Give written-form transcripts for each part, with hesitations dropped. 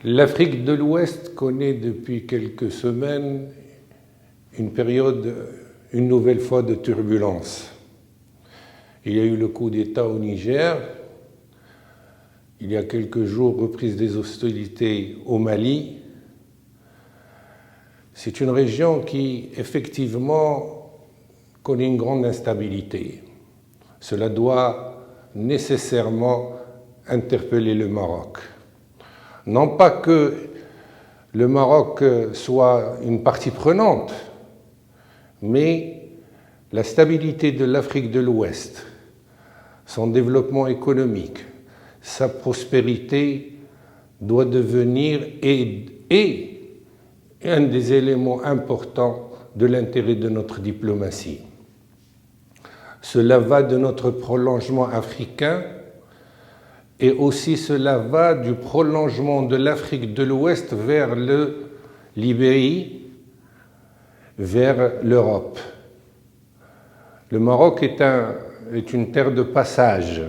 L'Afrique de l'Ouest connaît depuis quelques semaines une période, une nouvelle fois, de turbulence. Il y a eu le coup d'État au Niger, il y a quelques jours, reprise des hostilités au Mali. C'est une région qui, effectivement, connaît une grande instabilité. Cela doit nécessairement interpeller le Maroc. Non pas que le Maroc soit une partie prenante, mais la stabilité de l'Afrique de l'Ouest, son développement économique, sa prospérité doit devenir un des éléments importants de l'intérêt de notre diplomatie. Cela va de notre prolongement africain et aussi cela va du prolongement de l'Afrique de l'Ouest vers l'Ibérie, vers l'Europe. Le Maroc est une terre de passage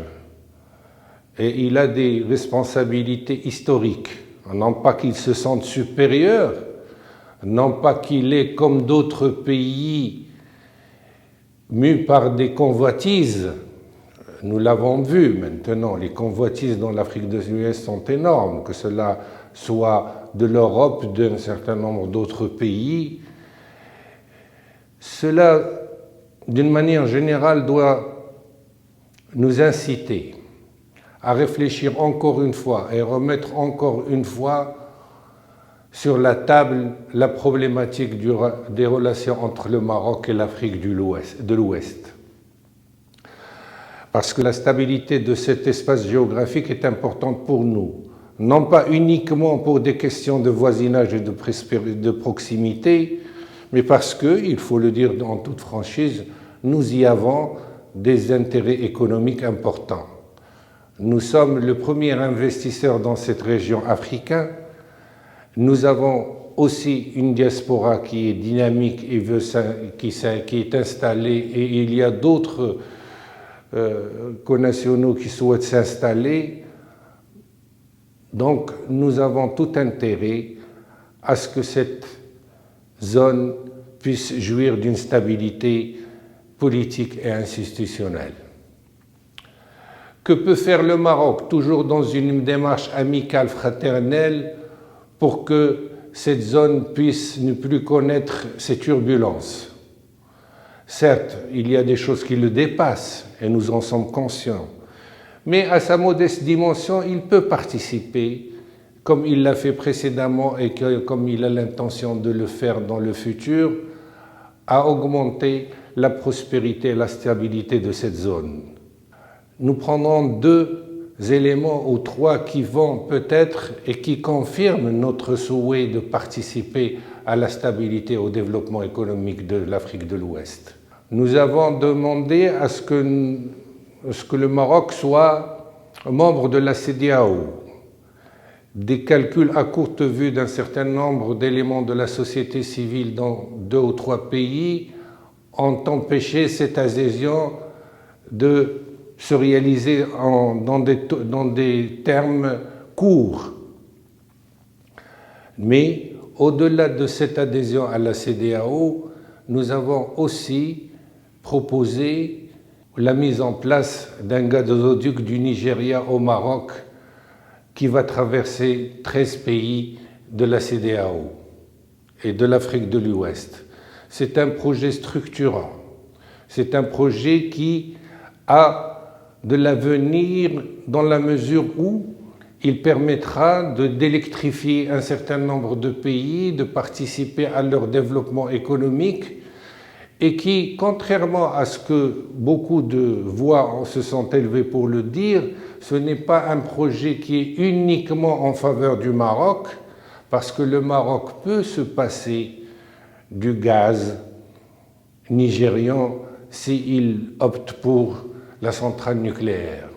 et il a des responsabilités historiques. Non pas qu'il se sente supérieur, non pas qu'il est comme d'autres pays mus par des convoitises. Nous l'avons vu maintenant, les convoitises dans l'Afrique de l'Ouest sont énormes, que cela soit de l'Europe, d'un certain nombre d'autres pays. Cela, d'une manière générale, doit nous inciter à réfléchir encore une fois et remettre encore une fois sur la table la problématique des relations entre le Maroc et l'Afrique de l'Ouest. Parce que la stabilité de cet espace géographique est importante pour nous, non pas uniquement pour des questions de voisinage et de proximité, mais parce que, il faut le dire en toute franchise, nous y avons des intérêts économiques importants. Nous sommes le premier investisseur dans cette région africaine. Nous avons aussi une diaspora qui est dynamique et qui est installée, et il y a d'autres connationaux qui souhaitent s'installer. Donc nous avons tout intérêt à ce que cette zone puisse jouir d'une stabilité politique et institutionnelle. Que peut faire le Maroc, toujours dans une démarche amicale, fraternelle, pour que cette zone puisse ne plus connaître ces turbulences? Certes, il y a des choses qui le dépassent et nous en sommes conscients, mais à sa modeste dimension, il peut participer, comme il l'a fait précédemment et comme il a l'intention de le faire dans le futur, à augmenter la prospérité et la stabilité de cette zone. Nous prendrons deux éléments ou trois qui vont peut-être et qui confirment notre souhait de participer à la stabilité et au développement économique de l'Afrique de l'Ouest. Nous avons demandé à ce que le Maroc soit membre de la CEDEAO. Des calculs à courte vue d'un certain nombre d'éléments de la société civile dans 2 ou 3 pays ont empêché cette adhésion de se réaliser dans des termes courts. Mais au-delà de cette adhésion à la CEDEAO, nous avons aussi proposé la mise en place d'un gazoduc du Nigeria au Maroc qui va traverser 13 pays de la CEDEAO et de l'Afrique de l'Ouest. C'est un projet structurant. C'est un projet qui a de l'avenir dans la mesure où il permettra d'électrifier un certain nombre de pays, de participer à leur développement économique et qui, contrairement à ce que beaucoup de voix se sont élevées pour le dire, ce n'est pas un projet qui est uniquement en faveur du Maroc, parce que le Maroc peut se passer du gaz nigérian s'il opte pour la centrale nucléaire.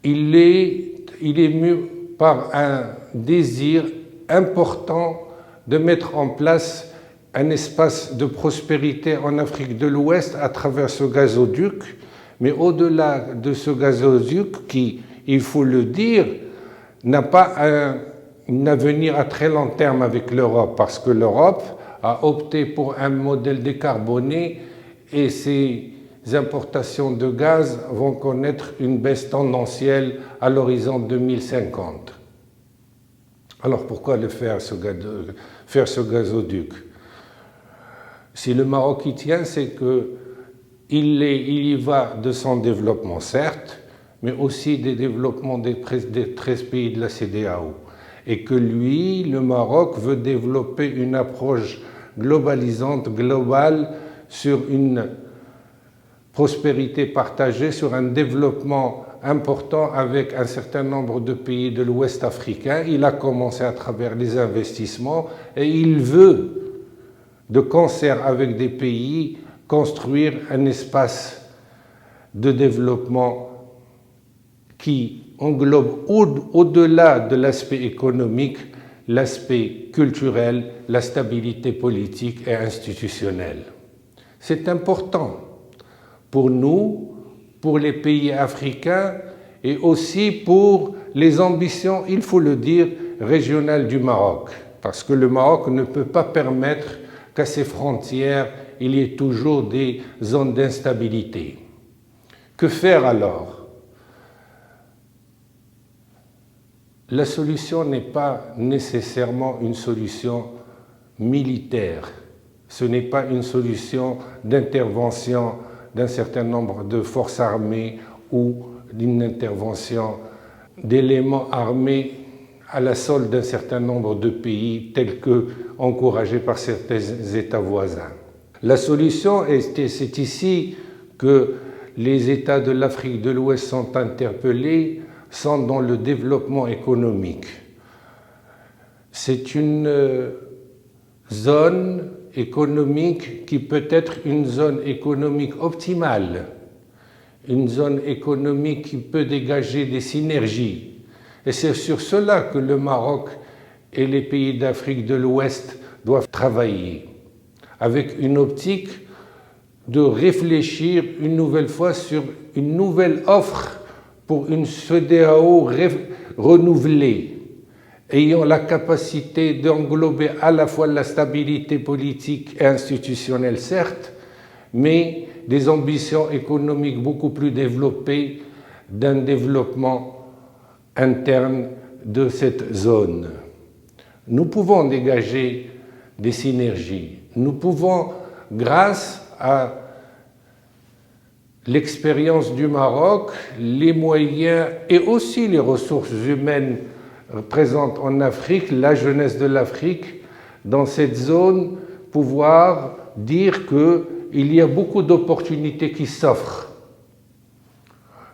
Il est mû par un désir important de mettre en place un espace de prospérité en Afrique de l'Ouest à travers ce gazoduc, mais au-delà de ce gazoduc qui, il faut le dire, n'a pas un avenir à très long terme avec l'Europe, parce que l'Europe a opté pour un modèle décarboné et ses importations de gaz vont connaître une baisse tendancielle à l'horizon 2050. Alors pourquoi faire ce gazoduc? Si le Maroc y tient, c'est qu'il y va de son développement, certes, mais aussi des développements des 13 pays de la CEDEAO. Et que lui, le Maroc, veut développer une approche globalisante, globale, sur une prospérité partagée, sur un développement important avec un certain nombre de pays de l'Ouest africain. Il a commencé à travers les investissements et il veut, de concert avec des pays, construire un espace de développement qui englobe au-delà de l'aspect économique, l'aspect culturel, la stabilité politique et institutionnelle. C'est important pour nous, pour les pays africains et aussi pour les ambitions, il faut le dire, régionales du Maroc. Parce que le Maroc ne peut pas permettre qu'à ses frontières, il y ait toujours des zones d'instabilité. Que faire alors? La solution n'est pas nécessairement une solution militaire. Ce n'est pas une solution d'intervention d'un certain nombre de forces armées ou d'une intervention d'éléments armés à la solde d'un certain nombre de pays tels que encouragés par certains États voisins. La solution, c'est ici que les États de l'Afrique de l'Ouest sont interpellés, sont dans le développement économique. C'est une zone économique qui peut être une zone économique optimale, une zone économique qui peut dégager des synergies. Et c'est sur cela que le Maroc et les pays d'Afrique de l'Ouest doivent travailler, avec une optique de réfléchir une nouvelle fois sur une nouvelle offre pour une CEDEAO renouvelée, ayant la capacité d'englober à la fois la stabilité politique et institutionnelle, certes, mais des ambitions économiques beaucoup plus développées, d'un développement interne de cette zone. Nous pouvons dégager des synergies. Nous pouvons, grâce à l'expérience du Maroc, les moyens et aussi les ressources humaines présentes en Afrique, la jeunesse de l'Afrique, dans cette zone, pouvoir dire qu'il y a beaucoup d'opportunités qui s'offrent.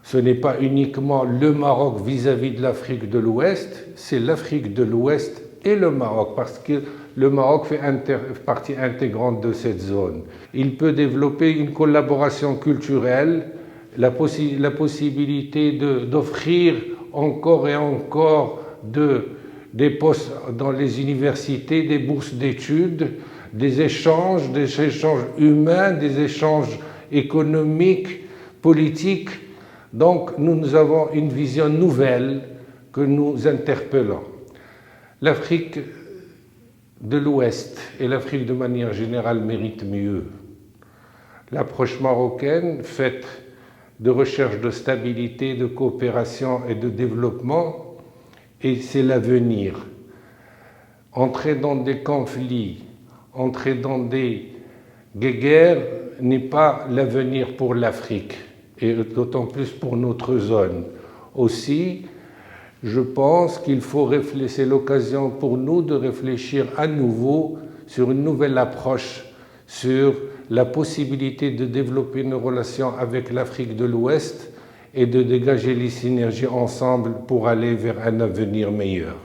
Ce n'est pas uniquement le Maroc vis-à-vis de l'Afrique de l'Ouest, c'est l'Afrique de l'Ouest et le Maroc, parce que le Maroc fait partie intégrante de cette zone. Il peut développer une collaboration culturelle, la possibilité d'offrir encore et encore des postes dans les universités, des bourses d'études, des échanges humains, des échanges économiques, politiques. Donc nous avons une vision nouvelle que nous interpellons. L'Afrique de l'Ouest et l'Afrique de manière générale méritent mieux. L'approche marocaine, faite de recherche de stabilité, de coopération et de développement, et c'est l'avenir. Entrer dans des conflits, entrer dans des guerres n'est pas l'avenir pour l'Afrique, et d'autant plus pour notre zone. Aussi, je pense qu'il faut réfléchir, c'est l'occasion pour nous de réfléchir à nouveau sur une nouvelle approche, sur la possibilité de développer une relation avec l'Afrique de l'Ouest et de dégager les synergies ensemble pour aller vers un avenir meilleur.